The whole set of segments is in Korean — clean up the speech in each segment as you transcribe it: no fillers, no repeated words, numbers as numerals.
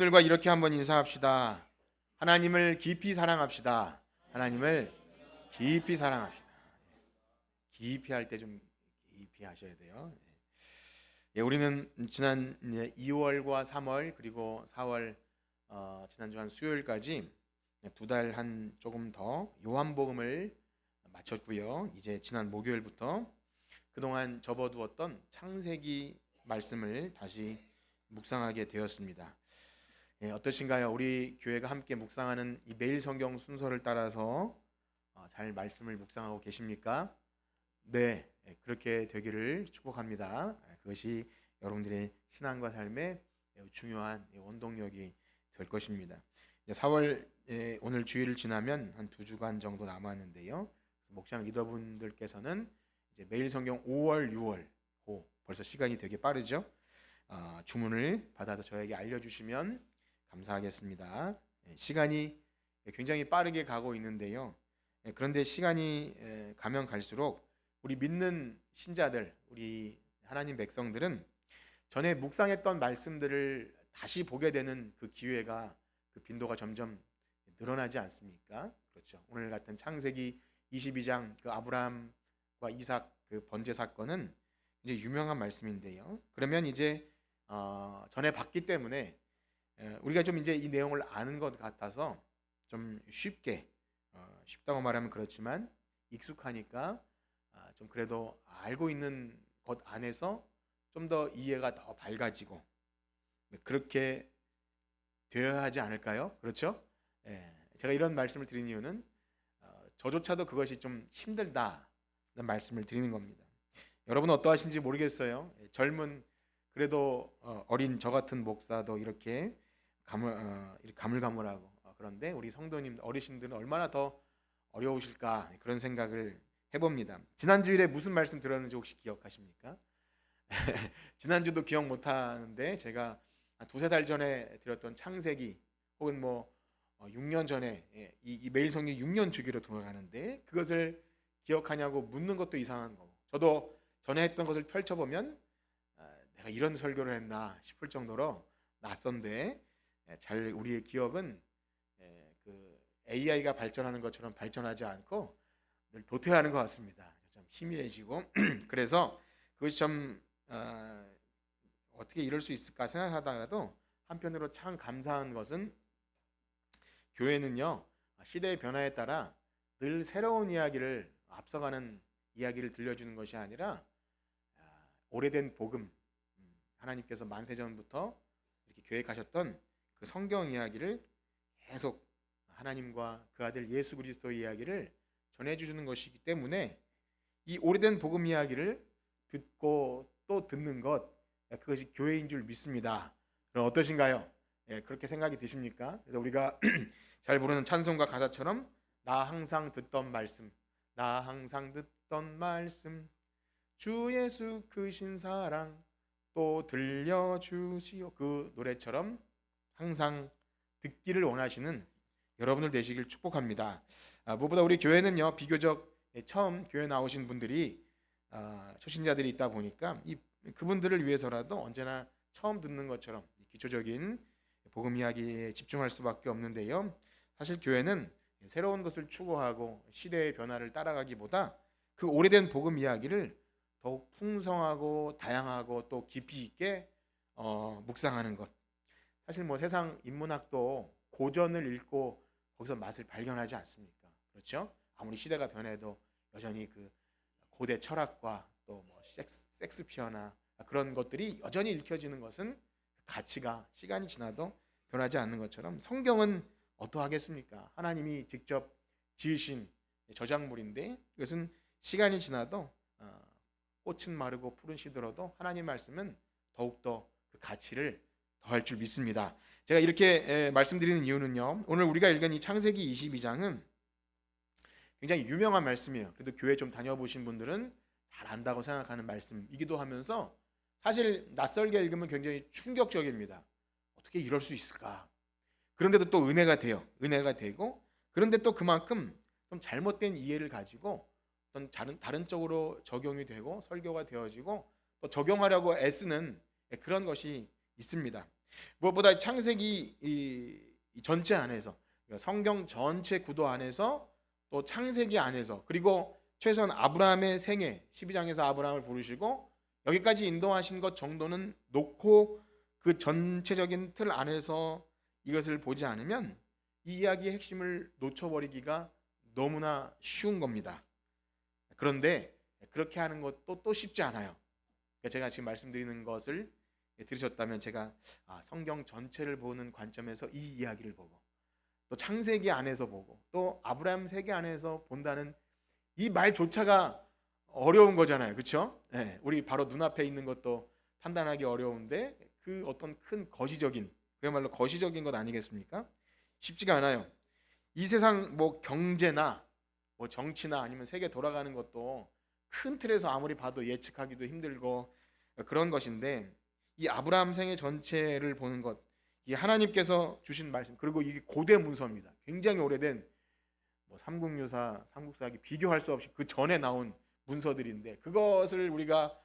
들과 이렇게 한번 인사합시다. 하나님을 깊이 사랑합시다. 하나님을 깊이 사랑합시다. 깊이 할 때 좀 깊이 하셔야 돼요. 예, 우리는 지난 2월과 3월 그리고 4월 지난주 한 수요일까지 두 달 한 조금 더 요한복음을 마쳤고요. 이제 지난 목요일부터 그동안 접어두었던 창세기 말씀을 다시 묵상하게 되었습니다. 어떠신가요? 우리 교회가 함께 묵상하는 이 매일 성경 순서를 따라서 잘 말씀을 묵상하고 계십니까? 네, 그렇게 되기를 축복합니다. 그것이 여러분들의 신앙과 삶의 중요한 원동력이 될 것입니다. 4월 오늘 주일을 지나면 한 2주간 정도 남았는데요. 목장 리더분들께서는 이제 매일 성경 5월, 6월 벌써 시간이 되게 빠르죠. 주문을 받아서 저에게 알려주시면 감사하겠습니다. 시간이 굉장히 빠르게 가고 있는데요. 그런데 시간이 가면 갈수록 우리 믿는 신자들, 우리 하나님 백성들은 전에 묵상했던 말씀들을 다시 보게 되는 그 기회가, 그 빈도가 점점 늘어나지 않습니까? 그렇죠. 오늘 같은 창세기 22장 그 아브라함과 이삭 그 번제 사건은 이제 유명한 말씀인데요. 그러면 이제 전에 봤기 때문에 우리가 좀 이제 이 내용을 아는 것 같아서 좀 쉽다고 말하면 그렇지만 익숙하니까 좀 그래도 알고 있는 것 안에서 좀 더 이해가 더 밝아지고 그렇게 되어야 하지 않을까요? 그렇죠? 제가 이런 말씀을 드리는 이유는 저조차도 그것이 좀 힘들다는 말씀을 드리는 겁니다. 여러분은 어떠하신지 모르겠어요. 젊은 그래도 어린 저 같은 목사도 이렇게 가물가물하고 그런데 우리 성도님 어르신들은 얼마나 더 어려우실까 그런 생각을 해봅니다. 지난 주일에 무슨 말씀 들었는지 혹시 기억하십니까? 지난주도 기억 못하는데 제가 한 두세 달 전에 드렸던 창세기 혹은 6년 전에 이 매일 성경 6년 주기로 돌아가는데 그것을 기억하냐고 묻는 것도 이상한 거고 저도 전에 했던 것을 펼쳐보면 내가 이런 설교를 했나 싶을 정도로 낯선데 잘 우리의 기억은 그 AI가 발전하는 것처럼 발전하지 않고 늘 도태하는 것 같습니다. 좀 희미해지고 그래서 그것이 좀 어떻게 이럴 수 있을까 생각하다가도 한편으로 참 감사한 것은 교회는요 시대의 변화에 따라 늘 새로운 이야기를 앞서가는 이야기를 들려주는 것이 아니라 오래된 복음 하나님께서 만세전부터 이렇게 계획하셨던 그 성경 이야기를 계속 하나님과 그 아들 예수 그리스도의 이야기를 전해주시는 것이기 때문에 이 오래된 복음 이야기를 듣고 또 듣는 것 그것이 교회인 줄 믿습니다. 그럼 어떠신가요? 그렇게 생각이 드십니까? 그래서 우리가 잘 부르는 찬송가 가사처럼 나 항상 듣던 말씀, 나 항상 듣던 말씀, 주 예수 크신 사랑 또 들려주시오 그 노래처럼 항상 듣기를 원하시는 여러분들 되시길 축복합니다. 무엇보다 우리 교회는요 비교적 처음 교회 나오신 분들이 초신자들이 있다 보니까 그분들을 위해서라도 언제나 처음 듣는 것처럼 기초적인 복음 이야기에 집중할 수밖에 없는데요. 사실 교회는 새로운 것을 추구하고 시대의 변화를 따라가기보다 그 오래된 복음 이야기를 더욱 풍성하고 다양하고 또 깊이 있게 묵상하는 것. 사실 세상 인문학도 고전을 읽고 거기서 맛을 발견하지 않습니까? 그렇죠? 아무리 시대가 변해도 여전히 그 고대 철학과 또 섹스피어나 그런 것들이 여전히 읽혀지는 것은 가치가 시간이 지나도 변하지 않는 것처럼 성경은 어떠하겠습니까? 하나님이 직접 지으신 저작물인데 이것은 시간이 지나도 꽃은 마르고 푸른 시들어도 하나님 말씀은 더욱더 그 가치를 더할 줄 믿습니다. 제가 이렇게 말씀드리는 이유는요. 오늘 우리가 읽은 이 창세기 22장은 굉장히 유명한 말씀이에요. 그래도 교회 좀 다녀보신 분들은 잘 안다고 생각하는 말씀이기도 하면서 사실 낯설게 읽으면 굉장히 충격적입니다. 어떻게 이럴 수 있을까? 그런데도 또 은혜가 돼요. 은혜가 되고 그런데 또 그만큼 좀 잘못된 이해를 가지고 어떤 다른 쪽으로 적용이 되고 설교가 되어지고 또 적용하려고 애쓰는 그런 것이 있습니다. 무엇보다 창세기 이 전체 안에서, 그러니까 성경 전체 구도 안에서, 또 창세기 안에서, 그리고 최소한 아브라함의 생애 12장에서 아브라함을 부르시고 여기까지 인도하신 것 정도는 놓고 그 전체적인 틀 안에서 이것을 보지 않으면 이 이야기의 핵심을 놓쳐버리기가 너무나 쉬운 겁니다. 그런데 그렇게 하는 것도 또 쉽지 않아요. 그러니까 제가 지금 말씀드리는 것을 들으셨다면 제가 성경 전체를 보는 관점에서 이 이야기를 보고 또 창세기 안에서 보고 또 아브라함 세계 안에서 본다는 이 말조차가 어려운 거잖아요. 그렇죠? 네, 우리 바로 눈앞에 있는 것도 판단하기 어려운데 그 어떤 큰 거시적인, 그야말로 거시적인 것 아니겠습니까? 쉽지가 않아요. 이 세상 뭐 경제나 뭐 정치나 아니면 세계 돌아가는 것도 큰 틀에서 아무리 봐도 예측하기도 힘들고 그런 것인데, 이 아브라함 생애 전체를 보는 것, 이 하나님께서 주신 말씀, 그리고 이게 고대 문서입니다. 굉장히 오래된 뭐 삼국유사, 삼국사기 비교할 수 없이 그 전에 나온 문서들인데 그것을 우리가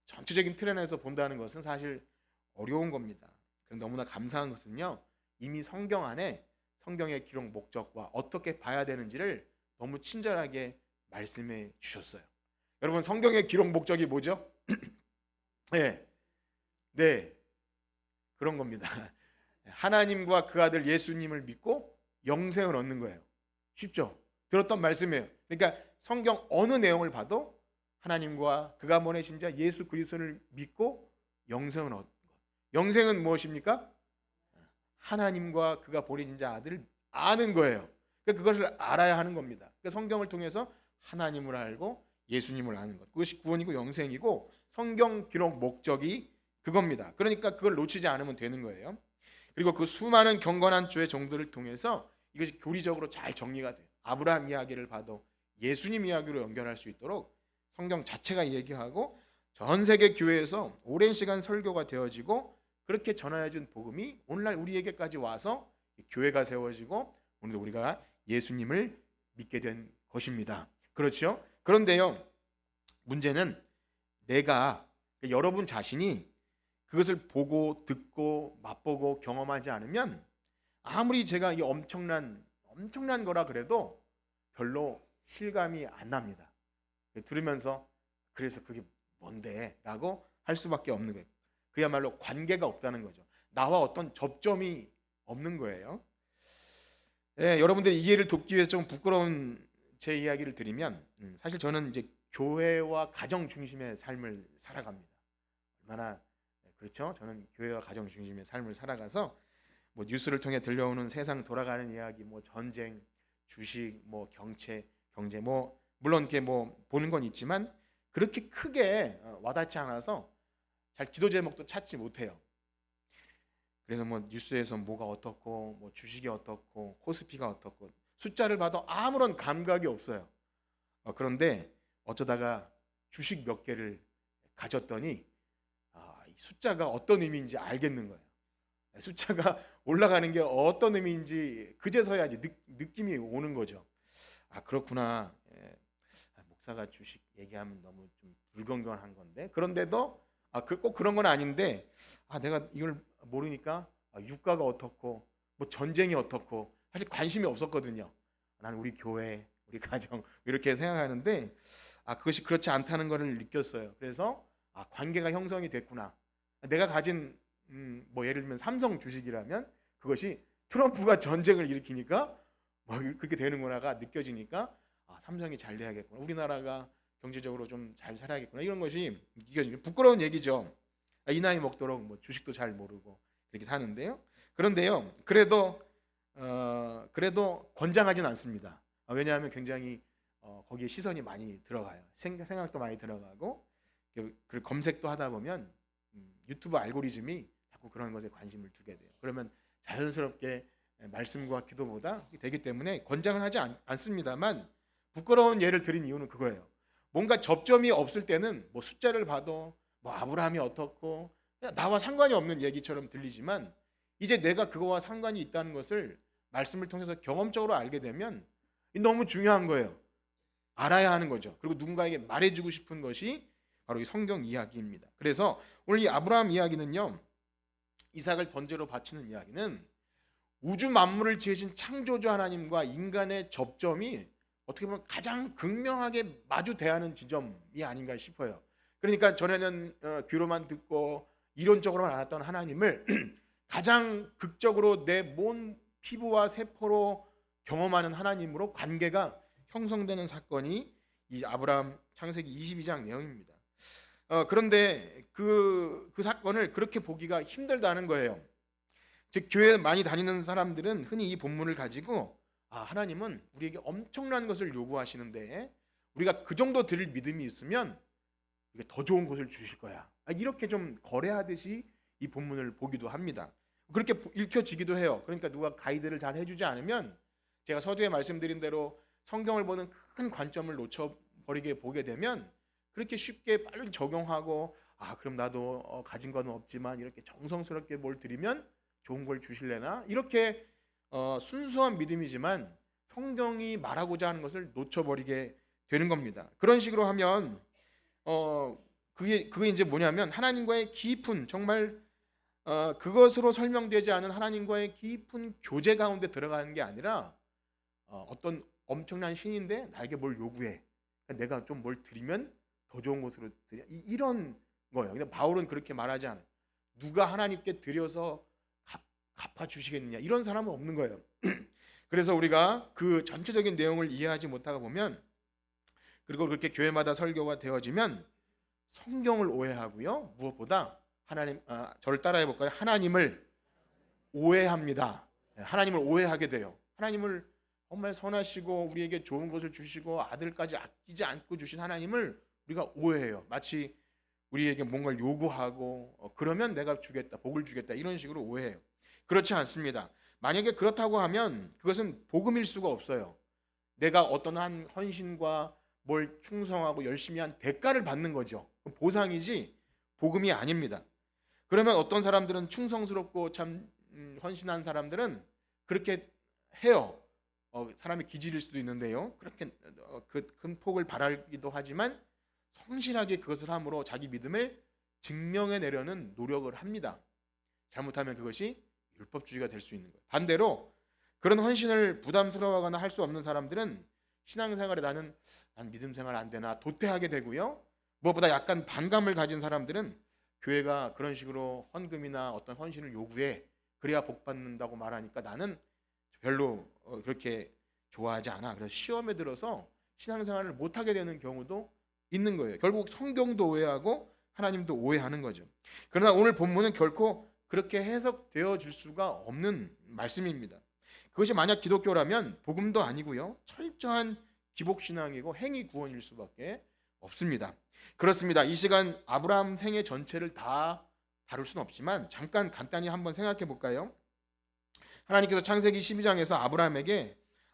전체적인 틀 안에서 본다는 것은 사실 어려운 겁니다. 그럼 너무나 감사한 것은요, 이미 성경 안에 성경의 기록 목적과 어떻게 봐야 되는지를 너무 친절하게 말씀해 주셨어요. 여러분, 성경의 기록 목적이 뭐죠? 네, 네, 그런 겁니다. 하나님과 그 아들 예수님을 믿고 영생을 얻는 거예요. 쉽죠? 들었던 말씀이에요. 그러니까 성경 어느 내용을 봐도 하나님과 그가 보내신 자 예수 그리스도를 믿고 영생을 얻는 것. 영생은 무엇입니까? 하나님과 그가 보내신 자 아들을 아는 거예요. 그러니까 그것을 알아야 하는 겁니다. 그러니까 성경을 통해서 하나님을 알고 예수님을 아는 것, 그것이 구원이고 영생이고 성경 기록 목적이 그겁니다. 그러니까 그걸 놓치지 않으면 되는 거예요. 그리고 그 수많은 경건한 주의 종들을 통해서 이것이 교리적으로 잘 정리가 돼요. 아브라함 이야기를 봐도 예수님 이야기로 연결할 수 있도록 성경 자체가 얘기하고 전 세계 교회에서 오랜 시간 설교가 되어지고 그렇게 전하여준 복음이 오늘날 우리에게까지 와서 교회가 세워지고 오늘도 우리가 예수님을 믿게 된 것입니다. 그렇죠? 그런데요, 문제는 내가, 여러분 자신이 그것을 보고 듣고 맛보고 경험하지 않으면 아무리 제가 이 엄청난 거라 그래도 별로 실감이 안 납니다. 들으면서 그래서 그게 뭔데? 라고 할 수밖에 없는 거예요. 그야말로 관계가 없다는 거죠. 나와 어떤 접점이 없는 거예요. 네, 여러분들이 이해를 돕기 위해서 좀 부끄러운 제 이야기를 드리면, 사실 저는 이제 교회와 가정 중심의 삶을 살아갑니다. 얼마나 그렇죠? 저는 교회와 가정 중심의 삶을 살아가서 뭐 뉴스를 통해 들려오는 세상 돌아가는 이야기, 뭐 전쟁, 주식, 뭐 경제, 뭐 물론 이렇게 뭐 보는 건 있지만 그렇게 크게 와닿지 않아서 잘 기도 제목도 찾지 못해요. 그래서 뭐 뉴스에서 뭐가 어떻고 뭐 주식이 어떻고 코스피가 어떻고 숫자를 봐도 아무런 감각이 없어요. 그런데 어쩌다가 주식 몇 개를 가졌더니 이 숫자가 어떤 의미인지 알겠는 거예요. 숫자가 올라가는 게 어떤 의미인지 그제서야 느낌이 오는 거죠. 그렇구나. 목사가 주식 얘기하면 너무 좀 불건강한 건데, 그런데도 꼭 그런 건 아닌데 내가 이걸 모르니까 유가가 어떻고 뭐 전쟁이 어떻고 사실 관심이 없었거든요. 나는 우리 교회, 우리 가정 이렇게 생각하는데 그것이 그렇지 않다는 것을 느꼈어요. 그래서 관계가 형성이 됐구나. 내가 가진 뭐 예를 들면 삼성 주식이라면 그것이 트럼프가 전쟁을 일으키니까 뭐 그렇게 되는구나가 느껴지니까 삼성이 잘 돼야겠구나. 우리나라가 경제적으로 좀 잘 살아야겠구나. 이런 것이 느껴지는 부끄러운 얘기죠. 이 나이 먹도록 뭐 주식도 잘 모르고 이렇게 사는데요. 그런데요, 그래도 권장하진 않습니다. 왜냐하면 굉장히 거기에 시선이 많이 들어가요. 생각도 많이 들어가고 그 검색도 하다 보면 유튜브 알고리즘이 자꾸 그런 것에 관심을 두게 돼요. 그러면 자연스럽게 말씀과 기도보다 되기 때문에 권장을 하지 않습니다만 부끄러운 예를 드린 이유는 그거예요. 뭔가 접점이 없을 때는 뭐 숫자를 봐도 뭐 아브라함이 어떻고 나와 상관이 없는 얘기처럼 들리지만 이제 내가 그거와 상관이 있다는 것을 말씀을 통해서 경험적으로 알게 되면 너무 중요한 거예요. 알아야 하는 거죠. 그리고 누군가에게 말해주고 싶은 것이 바로 이 성경 이야기입니다. 그래서 오늘 이 아브라함 이야기는요, 이삭을 번제로 바치는 이야기는 우주 만물을 지으신 창조주 하나님과 인간의 접점이 어떻게 보면 가장 극명하게 마주 대하는 지점이 아닌가 싶어요. 그러니까 전에는 귀로만 듣고 이론적으로만 알았던 하나님을 가장 극적으로 내 몸 피부와 세포로 경험하는 하나님으로 관계가 형성되는 사건이 이 아브라함 창세기 22장 내용입니다. 그런데 그 사건을 그렇게 보기가 힘들다는 거예요. 즉 교회 많이 다니는 사람들은 흔히 이 본문을 가지고 하나님은 우리에게 엄청난 것을 요구하시는데 우리가 그 정도 드릴 믿음이 있으면 더 좋은 것을 주실 거야. 이렇게 좀 거래하듯이 이 본문을 보기도 합니다. 그렇게 읽혀지기도 해요. 그러니까 누가 가이드를 잘 해주지 않으면 제가 서두에 말씀드린 대로 성경을 보는 큰 관점을 놓쳐버리게 보게 되면 그렇게 쉽게 빨리 적용하고 그럼 나도 가진 건 없지만 이렇게 정성스럽게 뭘 드리면 좋은 걸 주실래나 이렇게 순수한 믿음이지만 성경이 말하고자 하는 것을 놓쳐버리게 되는 겁니다. 그런 식으로 하면 그게 이제 뭐냐면 하나님과의 깊은 정말 그것으로 설명되지 않은 하나님과의 깊은 교제 가운데 들어가는 게 아니라 어떤 엄청난 신인데 나에게 뭘 요구해. 그러니까 내가 좀 뭘 드리면 더 좋은 것으로 드려. 이런 거예요. 근데 바울은 그렇게 말하지 않아요. 누가 하나님께 드려서 갚아주시겠느냐 이런 사람은 없는 거예요. 그래서 우리가 그 전체적인 내용을 이해하지 못하다 보면 그리고 그렇게 교회마다 설교가 되어지면 성경을 오해하고요. 무엇보다 저를 따라해 볼까요? 하나님을 오해합니다. 하나님을 오해하게 돼요. 하나님을 정말 선하시고 우리에게 좋은 것을 주시고 아들까지 아끼지 않고 주신 하나님을 우리가 오해해요. 마치 우리에게 뭔가를 요구하고 그러면 내가 주겠다, 복을 주겠다 이런 식으로 오해해요. 그렇지 않습니다. 만약에 그렇다고 하면 그것은 복음일 수가 없어요. 내가 어떤 한 헌신과 뭘 충성하고 열심히 한 대가를 받는 거죠. 보상이지 복음이 아닙니다. 그러면 어떤 사람들은 충성스럽고 참 헌신한 사람들은 그렇게 해요. 사람이 기질일 수도 있는데요. 그렇게 그 큰 복을 바라기도 하지만 성실하게 그것을 함으로 자기 믿음을 증명해내려는 노력을 합니다. 잘못하면 그것이 율법주의가 될 수 있는 거예요. 반대로 그런 헌신을 부담스러워하거나 할 수 없는 사람들은 신앙생활에 난 믿음 생활 안 되나 도태하게 되고요. 무엇보다 약간 반감을 가진 사람들은 교회가 그런 식으로 헌금이나 어떤 헌신을 요구해 그래야 복 받는다고 말하니까 나는 별로 그렇게 좋아하지 않아. 그래서 시험에 들어서 신앙생활을 못하게 되는 경우도 있는 거예요. 결국 성경도 오해하고 하나님도 오해하는 거죠. 그러나 오늘 본문은 결코 그렇게 해석되어 줄 수가 없는 말씀입니다. 그것이 만약 기독교라면 복음도 아니고요. 철저한 기복신앙이고 행위 구원일 수밖에 없습니다. 그렇습니다. 이 시간 아브라함 생애 전체를 다 다룰 수는 없지만 잠깐 간단히 한번 생각해 볼까요? 하나님께서 창세기 12장에서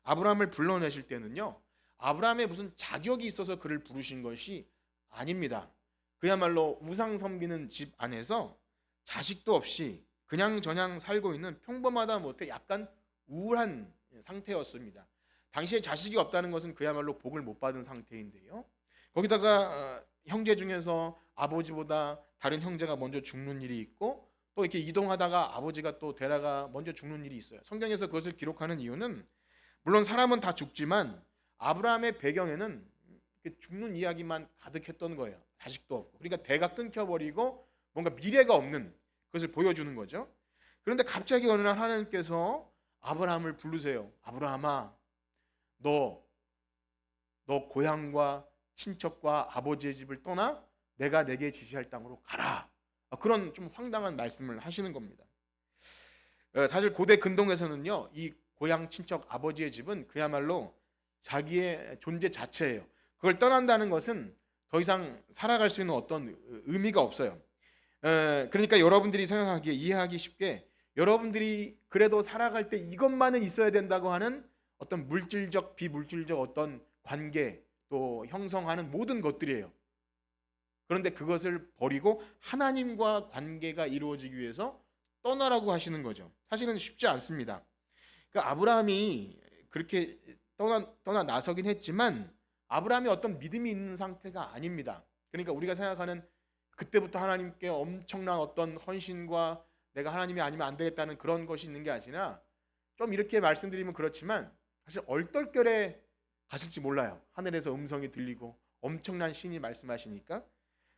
아브라함을 불러내실 때는요. 아브라함의 무슨 자격이 있어서 그를 부르신 것이 아닙니다. 그야말로 우상 섬기는 집 안에서 자식도 없이 그냥저냥 살고 있는 평범하다 못해 약간 우울한 상태였습니다. 당시에 자식이 없다는 것은 그야말로 복을 못 받은 상태인데요. 거기다가 형제 중에서 아버지보다 다른 형제가 먼저 죽는 일이 있고 또 이렇게 이동하다가 아버지가 또 데려가 먼저 죽는 일이 있어요. 성경에서 그것을 기록하는 이유는 물론 사람은 다 죽지만 아브라함의 배경에는 죽는 이야기만 가득했던 거예요. 자식도 없고. 그러니까 대가 끊겨버리고 뭔가 미래가 없는 것을 보여주는 거죠. 그런데 갑자기 어느 날 하나님께서 아브라함을 부르세요. 아브라함아, 너 고향과 친척과 아버지의 집을 떠나 내가 내게 지시할 땅으로 가라. 그런 좀 황당한 말씀을 하시는 겁니다. 사실 고대 근동에서는요, 이 고향 친척 아버지의 집은 그야말로 자기의 존재 자체예요. 그걸 떠난다는 것은 더 이상 살아갈 수 있는 어떤 의미가 없어요. 그러니까 여러분들이 생각하기에 이해하기 쉽게 여러분들이 그래도 살아갈 때 이것만은 있어야 된다고 하는 어떤 물질적, 비물질적 어떤 관계 또 형성하는 모든 것들이에요. 그런데 그것을 버리고 하나님과 관계가 이루어지기 위해서 떠나라고 하시는 거죠. 사실은 쉽지 않습니다. 그러니까 아브라함이 그렇게 떠나 나서긴 했지만 아브라함이 어떤 믿음이 있는 상태가 아닙니다. 그러니까 우리가 생각하는 그때부터 하나님께 엄청난 어떤 헌신과 내가 하나님이 아니면 안 되겠다는 그런 것이 있는 게 아니라 좀 이렇게 말씀드리면 그렇지만 사실 얼떨결에 가실지 몰라요. 하늘에서 음성이 들리고 엄청난 신이 말씀하시니까.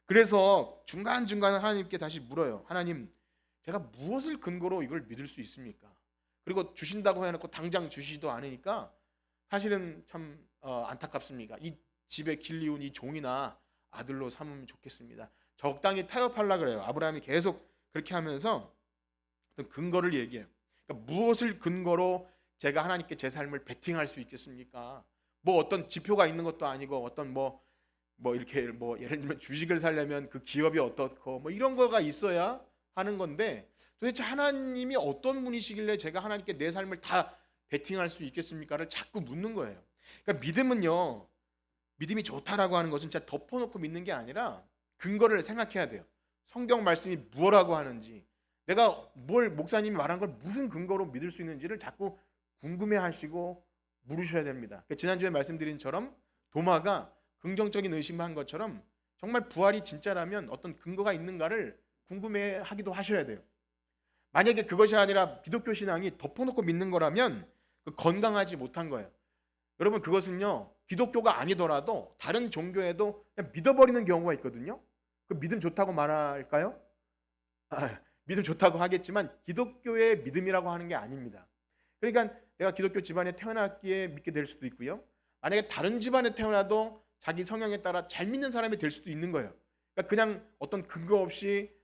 그래서 중간중간 하나님께 다시 물어요. 하나님, 제가 무엇을 근거로 이걸 믿을 수 있습니까? 그리고 주신다고 해놓고 당장 주시지도 않으니까 사실은 참 안타깝습니다. 이 집에 길리운 이 종이나 아들로 삼으면 좋겠습니다. 적당히 타협하려고 그래요. 아브라함이 계속 그렇게 하면서 어떤 근거를 얘기해요. 그러니까 무엇을 근거로 제가 하나님께 제 삶을 베팅할 수 있겠습니까? 뭐 어떤 지표가 있는 것도 아니고 어떤 이렇게 예를 들면 주식을 살려면 그 기업이 어떻고 뭐 이런 거가 있어야 하는 건데 도대체 하나님이 어떤 분이시길래 제가 하나님께 내 삶을 다 베팅할 수 있겠습니까를 자꾸 묻는 거예요. 그러니까 믿음은요, 믿음이 좋다라고 하는 것은 진짜 덮어놓고 믿는 게 아니라 근거를 생각해야 돼요. 성경 말씀이 뭐라고 하는지, 내가 뭘 목사님이 말한 걸 무슨 근거로 믿을 수 있는지를 자꾸 궁금해하시고 물으셔야 됩니다. 지난주에 말씀드린 처럼 도마가 긍정적인 의심을 한 것처럼 정말 부활이 진짜라면 어떤 근거가 있는가를 궁금해하기도 하셔야 돼요. 만약에 그것이 아니라 기독교 신앙이 덮어놓고 믿는 거라면 건강하지 못한 거예요. 여러분, 그것은요, 기독교가 아니더라도 다른 종교에도 그냥 믿어버리는 경우가 있거든요. 그 믿음 좋다고 말할까요? 믿음 좋다고 하겠지만 기독교의 믿음이라고 하는 게 아닙니다. 그러니까 내가 기독교 집안에 태어났기에 믿게 될 수도 있고요. 만약에 다른 집안에 태어나도 자기 성향에 따라 잘 믿는 사람이 될 수도 있는 거예요. 그러니까 그냥 어떤 근거 없이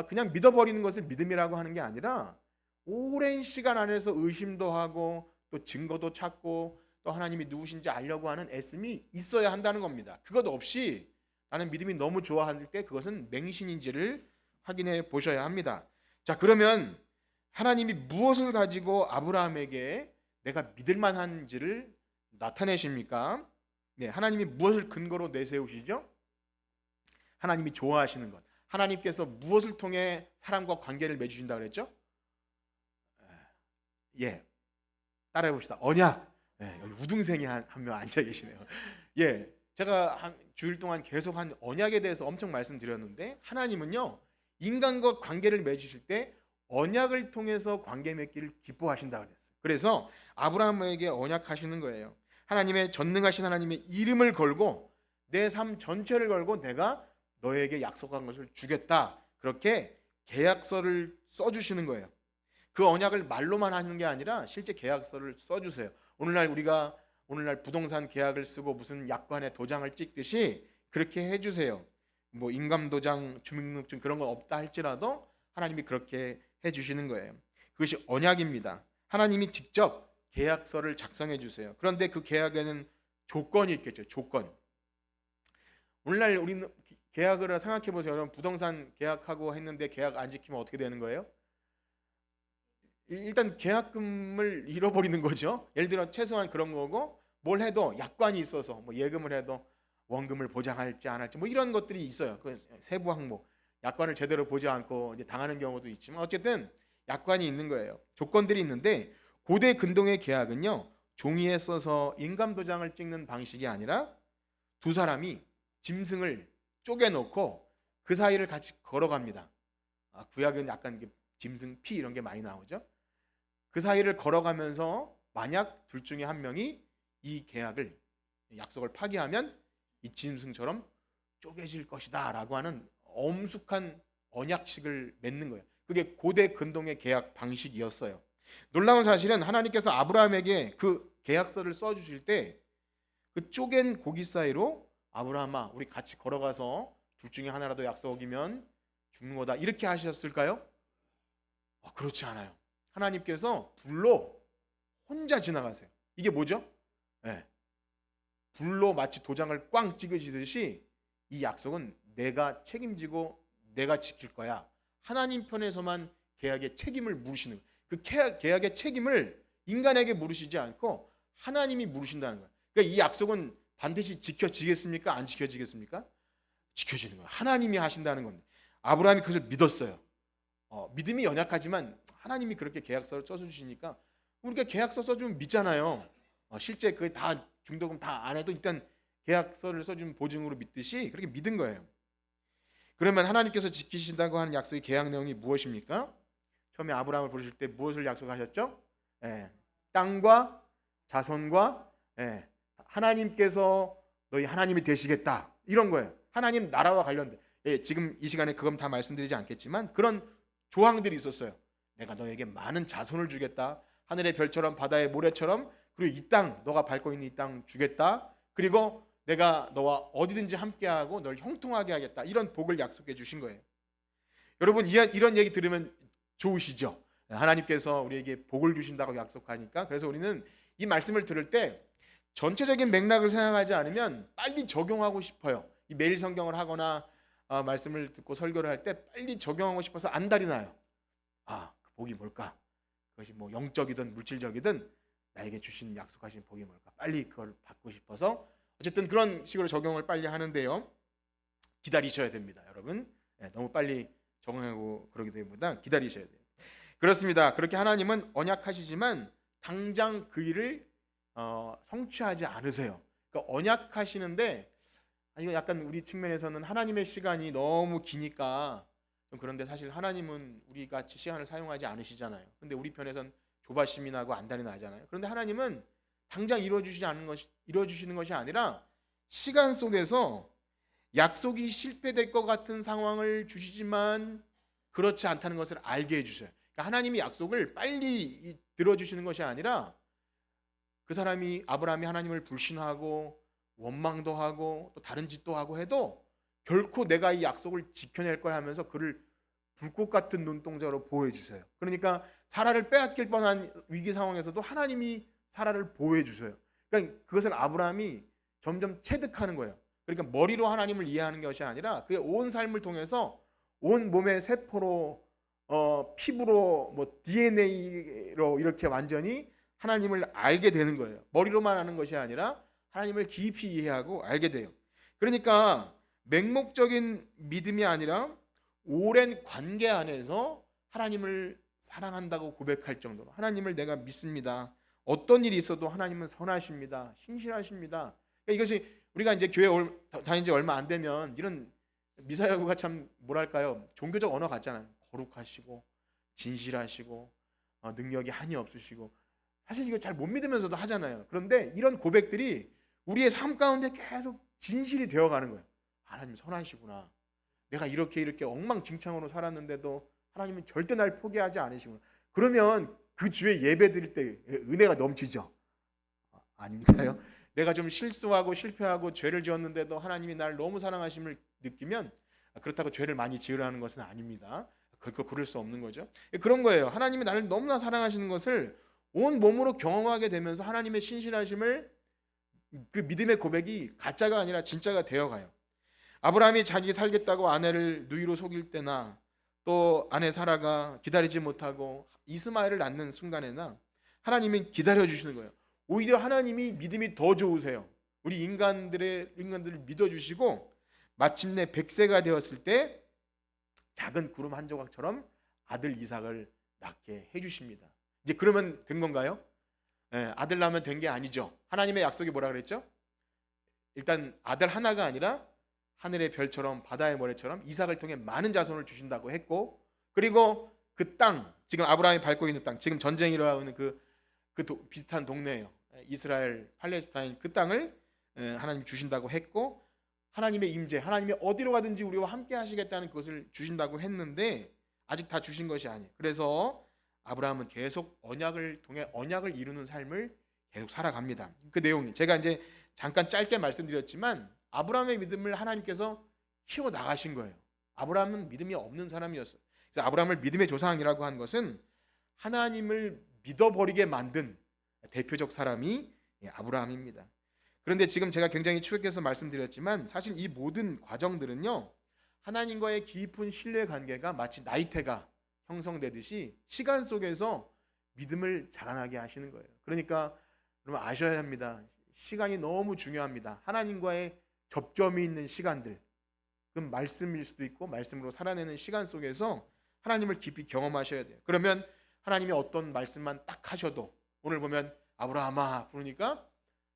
그냥 믿어버리는 것을 믿음이라고 하는 게 아니라 오랜 시간 안에서 의심도 하고 또 증거도 찾고 또 하나님이 누구신지 알려고 하는 애씀이 있어야 한다는 겁니다. 그것 없이 나는 믿음이 너무 좋아할 때 그것은 맹신인지를 확인해 보셔야 합니다. 자, 그러면 하나님이 무엇을 가지고 아브라함에게 내가 믿을 만한지를 나타내십니까? 네, 하나님이 무엇을 근거로 내세우시죠? 하나님이 좋아하시는 것. 하나님께서 무엇을 통해 사람과 관계를 맺으신다고 그랬죠? 예, 따라해 봅시다. 언약. 예, 여기 우등생이 한 명 앉아 계시네요. 예, 제가 한 주일 동안 계속 한 언약에 대해서 엄청 말씀드렸는데 하나님은요, 인간과 관계를 맺으실 때 언약을 통해서 관계 맺기를 기뻐하신다 그랬어요. 그래서 아브라함에게 언약하시는 거예요. 하나님의 전능하신 하나님의 이름을 걸고 내 삶 전체를 걸고 내가 너에게 약속한 것을 주겠다. 그렇게 계약서를 써주시는 거예요. 그 언약을 말로만 하는 게 아니라 실제 계약서를 써주세요. 오늘날 부동산 계약을 쓰고 무슨 약관에 도장을 찍듯이 그렇게 해주세요. 뭐 인감도장, 주민등록증 그런 건 없다 할지라도 하나님이 그렇게 해주시는 거예요. 그것이 언약입니다. 하나님이 직접 계약서를 작성해 주세요. 그런데 그 계약에는 조건이 있겠죠. 조건. 오늘날 우리는 계약을 생각해 보세요. 여러분, 부동산 계약하고 했는데 계약 안 지키면 어떻게 되는 거예요? 일단 계약금을 잃어버리는 거죠. 예를 들어 최소한 그런 거고, 뭘 해도 약관이 있어서 뭐 예금을 해도 원금을 보장할지 안 할지 뭐 이런 것들이 있어요. 그 세부 항목. 약관을 제대로 보지 않고 이제 당하는 경우도 있지만 어쨌든 약관이 있는 거예요. 조건들이 있는데 고대 근동의 계약은요, 종이에 써서 인감도장을 찍는 방식이 아니라 두 사람이 짐승을 쪼개놓고 그 사이를 같이 걸어갑니다. 구약은 약간 짐승 피 이런 게 많이 나오죠. 그 사이를 걸어가면서 만약 둘 중에 한 명이 이 계약을, 약속을 파기하면 이 짐승처럼 쪼개질 것이다 라고 하는 엄숙한 언약식을 맺는 거예요. 그게 고대 근동의 계약 방식이었어요. 놀라운 사실은 하나님께서 아브라함에게 그 계약서를 써주실 때 그 쪼갠 고기 사이로 아브라함아, 우리 같이 걸어가서 둘 중에 하나라도 약속 어기면 죽는 거다 이렇게 하셨을까요? 그렇지 않아요. 하나님께서 불로 혼자 지나가세요. 이게 뭐죠? 네. 불로 마치 도장을 꽝 찍으시듯이 이 약속은 내가 책임지고 내가 지킬 거야. 하나님 편에서만 계약의 책임을 물으시는 거예요. 그 계약의 책임을 인간에게 물으시지 않고 하나님이 물으신다는 거예요. 그러니까 이 약속은 반드시 지켜지겠습니까? 안 지켜지겠습니까? 지켜지는 거예요. 하나님이 하신다는 건데 아브라함이 그것을 믿었어요. 믿음이 연약하지만 하나님이 그렇게 계약서를 써주시니까 우리가 계약서 써주면 믿잖아요. 실제 그 다 중도금 다 안 해도 일단 계약서를 써주면 보증으로 믿듯이 그렇게 믿은 거예요. 그러면 하나님께서 지키신다고 하는 약속의 계약 내용이 무엇입니까? 처음에 아브라함을 부르실 때 무엇을 약속하셨죠? 예, 땅과 자손과 예, 하나님께서 너희 하나님이 되시겠다 이런 거예요. 하나님 나라와 관련된 예, 지금 이 시간에 그건 다 말씀드리지 않겠지만 그런 조항들이 있었어요. 내가 너에게 많은 자손을 주겠다. 하늘의 별처럼 바다의 모래처럼 그리고 이 땅 너가 밟고 있는 이 땅 주겠다. 그리고 내가 너와 어디든지 함께하고 널 형통하게 하겠다. 이런 복을 약속해 주신 거예요. 여러분 이런 얘기 들으면 좋으시죠? 하나님께서 우리에게 복을 주신다고 약속하니까 그래서 우리는 이 말씀을 들을 때 전체적인 맥락을 생각하지 않으면 빨리 적용하고 싶어요. 이 매일 성경을 하거나 말씀을 듣고 설교를 할 때 빨리 적용하고 싶어서 안달이 나요. 그 복이 뭘까? 그것이 뭐 영적이든 물질적이든 나에게 주신 약속하신 복이 뭘까? 빨리 그걸 받고 싶어서 어쨌든 그런 식으로 적용을 빨리 하는데요. 기다리셔야 됩니다, 여러분. 너무 빨리 적용하고 그러기 때문에 기다리셔야 돼요. 그렇습니다. 그렇게 하나님은 언약하시지만 당장 그 일을 성취하지 않으세요. 그러니까 언약하시는데 이거 약간 우리 측면에서는 하나님의 시간이 너무 기니까 좀 그런데 사실 하나님은 우리 같이 시간을 사용하지 않으시잖아요. 근데 우리 편에선 조바심이 나고 안달이 나잖아요. 그런데 하나님은 당장 이루어주시는 것이 아니라 시간 속에서 약속이 실패될 것 같은 상황을 주시지만 그렇지 않다는 것을 알게 해주셔요. 그러니까 하나님이 약속을 빨리 들어주시는 것이 아니라 그 사람이 아브라함이 하나님을 불신하고 원망도 하고 또 다른 짓도 하고 해도 결코 내가 이 약속을 지켜낼 거야 하면서 그를 불꽃 같은 눈동자로 보호해 주셔요. 그러니까 사라를 빼앗길 뻔한 위기 상황에서도 하나님이 사라를 보호해 주셔요. 그러니까 그것을 아브라함이 점점 체득하는 거예요. 그러니까 머리로 하나님을 이해하는 것이 아니라 그의 온 삶을 통해서 온 몸의 세포로 피부로 뭐 DNA로 이렇게 완전히 하나님을 알게 되는 거예요. 머리로만 아는 것이 아니라 하나님을 깊이 이해하고 알게 돼요. 그러니까 맹목적인 믿음이 아니라 오랜 관계 안에서 하나님을 사랑한다고 고백할 정도로 하나님을 내가 믿습니다. 어떤 일이 있어도 하나님은 선하십니다. 신실하십니다. 그러니까 이것이 우리가 이제 교회 다닌 지 얼마 안 되면 이런 미사여구가 참 뭐랄까요? 종교적 언어 같잖아요. 거룩하시고 진실하시고 능력이 한이 없으시고 사실 이거 잘 못 믿으면서도 하잖아요. 그런데 이런 고백들이 우리의 삶 가운데 계속 진실이 되어가는 거예요. 하나님 선하시구나. 내가 이렇게 엉망진창으로 살았는데도 하나님은 절대 날 포기하지 않으시구나. 그러면 그 주에 예배 드릴 때 은혜가 넘치죠. 아닌가요? 내가 좀 실수하고 실패하고 죄를 지었는데도 하나님이 날 너무 사랑하심을 느끼면 그렇다고 죄를 많이 지으라는 것은 아닙니다. 결코 그럴 수 없는 거죠. 그런 거예요. 하나님이 나를 너무나 사랑하시는 것을 온 몸으로 경험하게 되면서 하나님의 신실하심을 그 믿음의 고백이 가짜가 아니라 진짜가 되어가요. 아브라함이 자기 살겠다고 아내를 누이로 속일 때나 또 아내 사라가 기다리지 못하고 이스마엘을 낳는 순간에나 하나님이 기다려주시는 거예요. 오히려 하나님이 믿음이 더 좋으세요. 우리 인간들을 믿어주시고 마침내 100세가 되었을 때 작은 구름 한 조각처럼 아들 이삭을 낳게 해주십니다. 이제 그러면 된 건가요? 아들 낳으면 된 게 아니죠. 하나님의 약속이 뭐라 그랬죠? 일단 아들 하나가 아니라 하늘의 별처럼 바다의 모래처럼 이삭을 통해 많은 자손을 주신다고 했고 그리고 그 땅, 지금 아브라함이 밟고 있는 땅, 지금 전쟁이 일어나고 있는 비슷한 동네예요. 이스라엘, 팔레스타인 그 땅을 하나님 주신다고 했고 하나님의 임재, 하나님이 어디로 가든지 우리와 함께 하시겠다는 그것을 주신다고 했는데 아직 다 주신 것이 아니에요. 그래서 아브라함은 계속 언약을 통해 언약을 이루는 삶을 계속 살아갑니다. 그 내용이 제가 이제 잠깐 짧게 말씀드렸지만 아브라함의 믿음을 하나님께서 키워 나가신 거예요. 아브라함은 믿음이 없는 사람이었어요. 그래서 아브라함을 믿음의 조상이라고 한 것은 하나님을 믿어버리게 만든 대표적 사람이 아브라함입니다. 그런데 지금 제가 굉장히 추격해서 말씀드렸지만 사실 이 모든 과정들은요 하나님과의 깊은 신뢰 관계가 마치 나이테가 형성되듯이 시간 속에서 믿음을 자라나게 하시는 거예요. 그러니까 여러분 아셔야 합니다. 시간이 너무 중요합니다. 하나님과의 접점이 있는 시간들, 그럼 말씀일 수도 있고 말씀으로 살아내는 시간 속에서 하나님을 깊이 경험하셔야 돼요. 그러면 하나님이 어떤 말씀만 딱 하셔도 오늘 보면 아브라함아 부르니까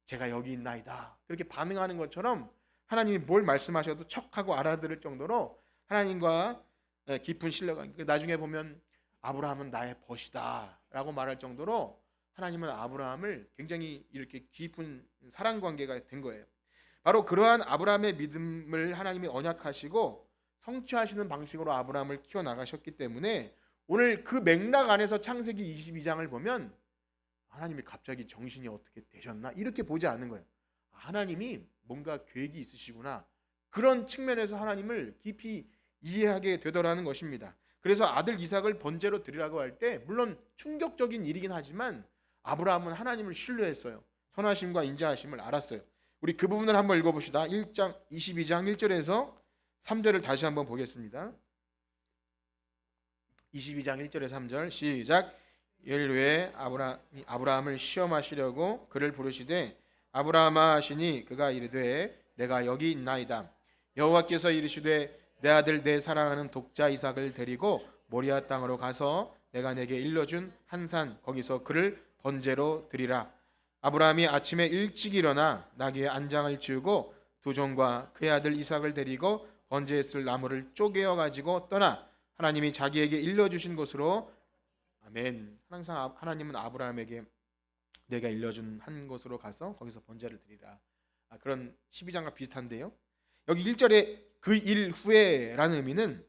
제가 여기 있나이다 그렇게 반응하는 것처럼 하나님이 뭘 말씀하셔도 척하고 알아들을 정도로 하나님과 깊은 신뢰가 나중에 보면 아브라함은 나의 벗이다라고 말할 정도로 하나님은 아브라함을 굉장히 이렇게 깊은 사랑 관계가 된 거예요. 바로 그러한 아브라함의 믿음을 하나님이 언약하시고 성취하시는 방식으로 아브라함을 키워 나가셨기 때문에 오늘 그 맥락 안에서 창세기 22장을 보면 하나님이 갑자기 정신이 어떻게 되셨나 이렇게 보지 않는 거예요. 하나님이 뭔가 계획이 있으시구나. 그런 측면에서 하나님을 깊이 이해하게 되더라는 것입니다. 그래서 아들 이삭을 번제로 드리라고 할 때 물론 충격적인 일이긴 하지만 아브라함은 하나님을 신뢰했어요. 선하심과 인자하심을 알았어요. 우리 그 부분을 한번 읽어봅시다. 22장 1절에서 3절을 다시 한번 보겠습니다. 22장 1절에서 3절 시작. 일 후에 아브라함을 시험하시려고 그를 부르시되 아브라함아 하시니 그가 이르되 내가 여기 있나이다. 여호와께서 이르시되 내 아들 내 사랑하는 독자 이삭을 데리고 모리아 땅으로 가서 내가 내게 일러준 한 산 거기서 그를 번제로 드리라. 아브라함이 아침에 일찍 일어나 나귀의 안장을 지우고 두 종과 그의 아들 이삭을 데리고 번제했을 나무를 쪼개어 가지고 떠나 하나님이 자기에게 일러주신 곳으로 아멘. 항상 하나님은 아브라함에게 내가 일러준 한 곳으로 가서 거기서 번제를 드리라. 그런 12장과 비슷한데요. 여기 1절에 그 일 후에라는 의미는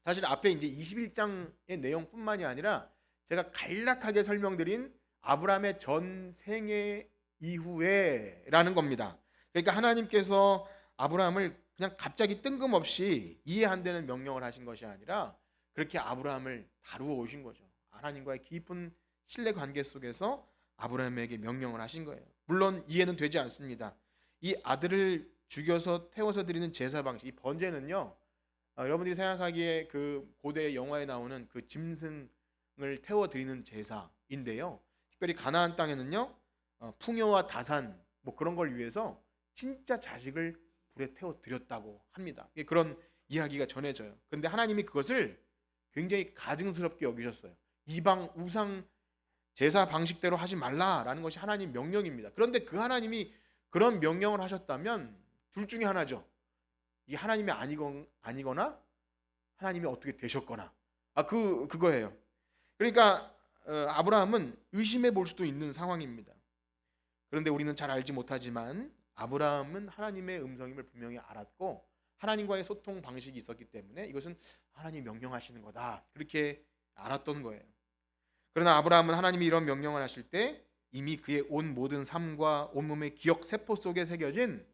사실 앞에 이제 21장의 내용뿐만이 아니라 제가 간략하게 설명드린 아브라함의 전 생애 이후에라는 겁니다. 그러니까 하나님께서 아브라함을 그냥 갑자기 뜬금없이 이해 안 되는 명령을 하신 것이 아니라 그렇게 아브라함을 다루어 오신 거죠. 하나님과의 깊은 신뢰 관계 속에서 아브라함에게 명령을 하신 거예요. 물론 이해는 되지 않습니다. 이 아들을 죽여서 태워서 드리는 제사 방식, 이 번제는요. 여러분들이 생각하기에 그 고대 영화에 나오는 그 짐승을 태워 드리는 제사인데요. 특별히 가나안 땅에는요. 풍요와 다산 뭐 그런 걸 위해서 진짜 자식을 불에 태워 드렸다고 합니다. 그런 이야기가 전해져요. 그런데 하나님이 그것을 굉장히 가증스럽게 여기셨어요. 이방 우상 제사 방식대로 하지 말라라는 것이 하나님 명령입니다. 그런데 그 하나님이 그런 명령을 하셨다면 둘 중에 하나죠. 이 하나님이 아니거나 하나님이 어떻게 되셨거나 그거예요. 그러니까 아브라함은 의심해 볼 수도 있는 상황입니다. 그런데 우리는 잘 알지 못하지만 아브라함은 하나님의 음성임을 분명히 알았고 하나님과의 소통 방식이 있었기 때문에 이것은 하나님이 명령하시는 거다 그렇게 알았던 거예요. 그러나 아브라함은 하나님이 이런 명령을 하실 때 이미 그의 온 모든 삶과 온몸의 기억 세포 속에 새겨진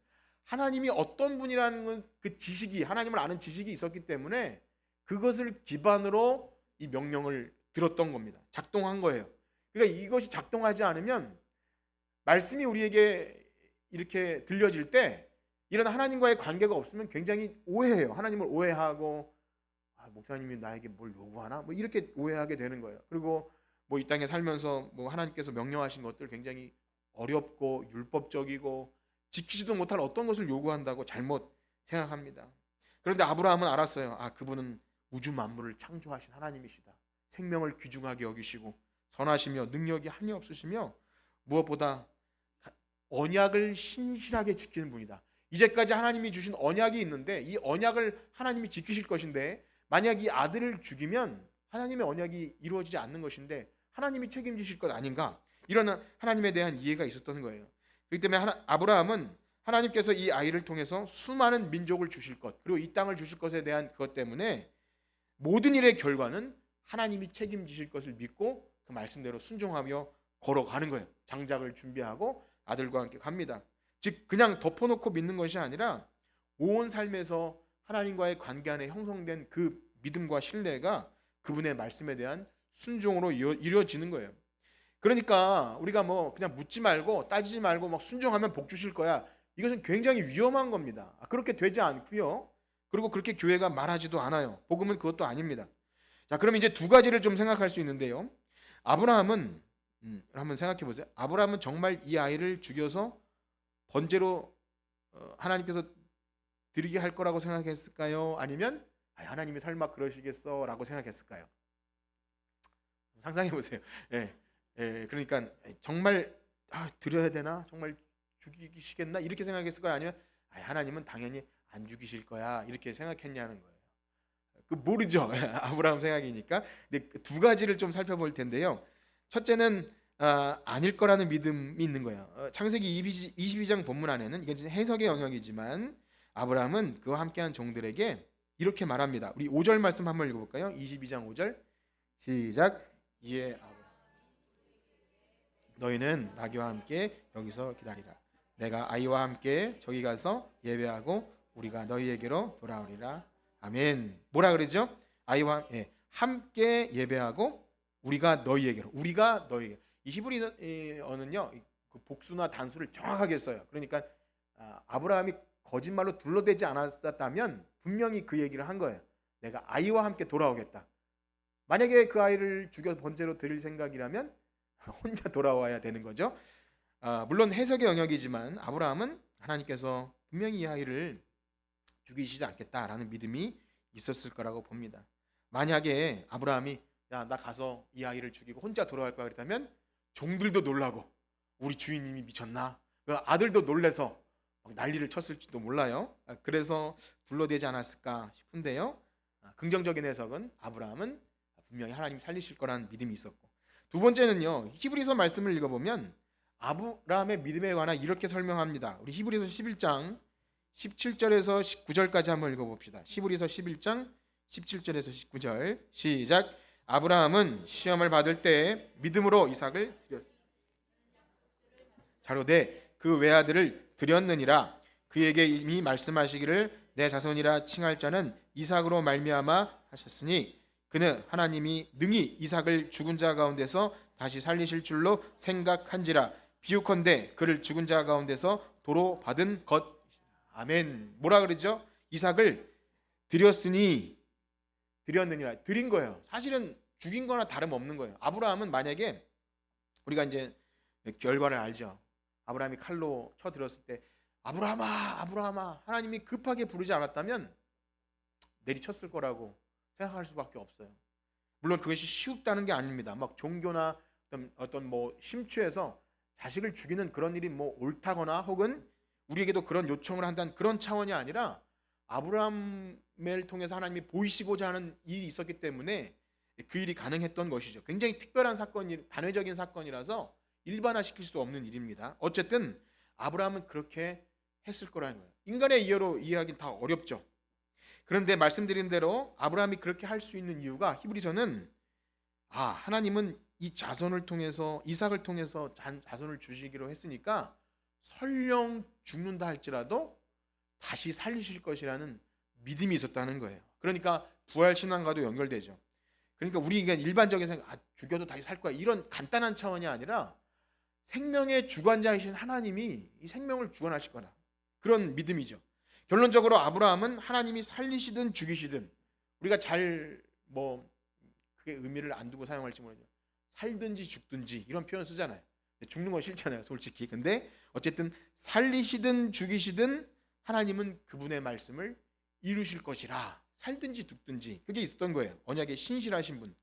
하나님이 어떤 분이라는 그 지식이 하나님을 아는 지식이 있었기 때문에 그것을 기반으로 이 명령을 들었던 겁니다. 작동한 거예요. 그러니까 이것이 작동하지 않으면 말씀이 우리에게 이렇게 들려질 때 이런 하나님과의 관계가 없으면 굉장히 오해해요. 하나님을 오해하고 목사님이 나에게 뭘 요구하나? 뭐 이렇게 오해하게 되는 거예요. 그리고 뭐 이 땅에 살면서 뭐 하나님께서 명령하신 것들 굉장히 어렵고 율법적이고 지키지도 못할 어떤 것을 요구한다고 잘못 생각합니다. 그런데 아브라함은 알았어요. 그분은 우주 만물을 창조하신 하나님이시다. 생명을 귀중하게 여기시고 선하시며 능력이 한이 없으시며 무엇보다 언약을 신실하게 지키는 분이다. 이제까지 하나님이 주신 언약이 있는데 이 언약을 하나님이 지키실 것인데 만약 이 아들을 죽이면 하나님의 언약이 이루어지지 않는 것인데 하나님이 책임지실 것 아닌가? 이런 하나님에 대한 이해가 있었던 거예요. 그렇기 때문에 아브라함은 하나님께서 이 아이를 통해서 수많은 민족을 주실 것 그리고 이 땅을 주실 것에 대한 그것 때문에 모든 일의 결과는 하나님이 책임지실 것을 믿고 그 말씀대로 순종하며 걸어가는 거예요. 장작을 준비하고 아들과 함께 갑니다. 즉 그냥 덮어놓고 믿는 것이 아니라 온 삶에서 하나님과의 관계 안에 형성된 그 믿음과 신뢰가 그분의 말씀에 대한 순종으로 이루어지는 거예요. 그러니까 우리가 뭐 그냥 묻지 말고 따지지 말고 막 순종하면 복 주실 거야. 이것은 굉장히 위험한 겁니다. 그렇게 되지 않고요. 그리고 그렇게 교회가 말하지도 않아요. 복음은 그것도 아닙니다. 자, 그럼 이제 두 가지를 좀 생각할 수 있는데요. 아브라함은 한번 생각해 보세요. 아브라함은 정말 이 아이를 죽여서 번제로 하나님께서 드리게 할 거라고 생각했을까요? 아니면 하나님이 설마 그러시겠어라고 생각했을까요? 상상해 보세요. 그러니까 정말 드려야 되나? 정말 죽이시겠나? 이렇게 생각했을까요? 아니면 하나님은 당연히 안 죽이실 거야 이렇게 생각했냐는 거예요. 그 모르죠. 아브라함 생각이니까. 근데 두 가지를 좀 살펴볼 텐데요. 첫째는 아닐 거라는 믿음이 있는 거예요. 창세기 22장 본문 안에는 이건 진짜 해석의 영역이지만 아브라함은 그와 함께한 종들에게 이렇게 말합니다. 우리 5절 말씀 한번 읽어볼까요? 22장 5절 시작. 이에 아브라함 너희는 나귀와 함께 여기서 기다리라. 내가 아이와 함께 저기 가서 예배하고 우리가 너희에게로 돌아오리라. 아멘. 뭐라 그러죠? 아이와 함께 예배하고 우리가 너희에게로. 우리가 너희에게. 이 히브리어는요 그 복수나 단수를 정확하게 써요. 그러니까 아브라함이 거짓말로 둘러대지 않았다면 분명히 그 얘기를 한 거예요. 내가 아이와 함께 돌아오겠다. 만약에 그 아이를 죽여 번제로 드릴 생각이라면 혼자 돌아와야 되는 거죠. 물론 해석의 영역이지만 아브라함은 하나님께서 분명히 이 아이를 죽이시지 않겠다라는 믿음이 있었을 거라고 봅니다. 만약에 아브라함이 야, 나 가서 이 아이를 죽이고 혼자 돌아갈 거야 그랬다면 종들도 놀라고 우리 주인님이 미쳤나? 아들도 놀래서 난리를 쳤을지도 몰라요. 그래서 둘러대지 않았을까 싶은데요. 긍정적인 해석은 아브라함은 분명히 하나님 살리실 거라는 믿음이 있었고, 두 번째는요 히브리서 말씀을 읽어보면 아브라함의 믿음에 관한 이렇게 설명합니다. 우리 히브리서 11장 17절에서 19절까지 한번 읽어봅시다. 히브리서 11장 17절에서 19절 시작. 아브라함은 시험을 받을 때 믿음으로 이삭을 자로되 그 외아들을 드렸느니라. 그에게 이미 말씀하시기를 내 자손이라 칭할 자는 이삭으로 말미암아 하셨으니 그는 하나님이 능히 이삭을 죽은 자 가운데서 다시 살리실 줄로 생각한지라. 비유컨대 그를 죽은 자 가운데서 도로 받은 것. 아멘. 뭐라 그러죠? 이삭을 드렸으니 드렸느니라. 드린 거예요. 사실은 죽인 거나 다름없는 거예요. 아브라함은 만약에 우리가 이제 결과를 알죠. 아브라함이 칼로 쳐 들었을 때 아브라함아 아브라함아 하나님이 급하게 부르지 않았다면 내리쳤을 거라고 생각할 수밖에 없어요. 물론 그것이 쉬웠다는 게 아닙니다. 막 종교나 어떤 뭐 심취해서 자식을 죽이는 그런 일이 뭐 옳다거나 혹은 우리에게도 그런 요청을 한다는 그런 차원이 아니라 아브라함을 통해서 하나님이 보이시고자 하는 일이 있었기 때문에 그 일이 가능했던 것이죠. 굉장히 특별한 사건이 단회적인 사건이라서 일반화시킬 수 없는 일입니다. 어쨌든 아브라함은 그렇게 했을 거라는 거예요. 인간의 이해로 이해하기는 다 어렵죠. 그런데 말씀드린 대로 아브라함이 그렇게 할 수 있는 이유가 히브리서는 하나님은 이 자손을 통해서 이삭을 통해서 자손을 주시기로 했으니까 설령 죽는다 할지라도 다시 살리실 것이라는 믿음이 있었다는 거예요. 그러니까 부활 신앙과도 연결되죠. 그러니까 우리가 일반적인 생각, 죽여도 다시 살 거야 이런 간단한 차원이 아니라 생명의 주관자이신 하나님이 이 생명을 구원하실 거다. 그런 믿음이죠. 결론적으로 아브라함은 하나님이 살리시든 죽이시든 우리가 그게 의미를 안 두고 사용할지 모르죠. 살든지 죽든지 이런 표현 쓰잖아요. 죽는 건 싫잖아요, 솔직히. 근데 어쨌든 살리시든 죽이시든 하나님은 그분의 말씀을 이루실 것이라. 살든지 죽든지 그게 있었던 거예요. 언약에 신실하신 분,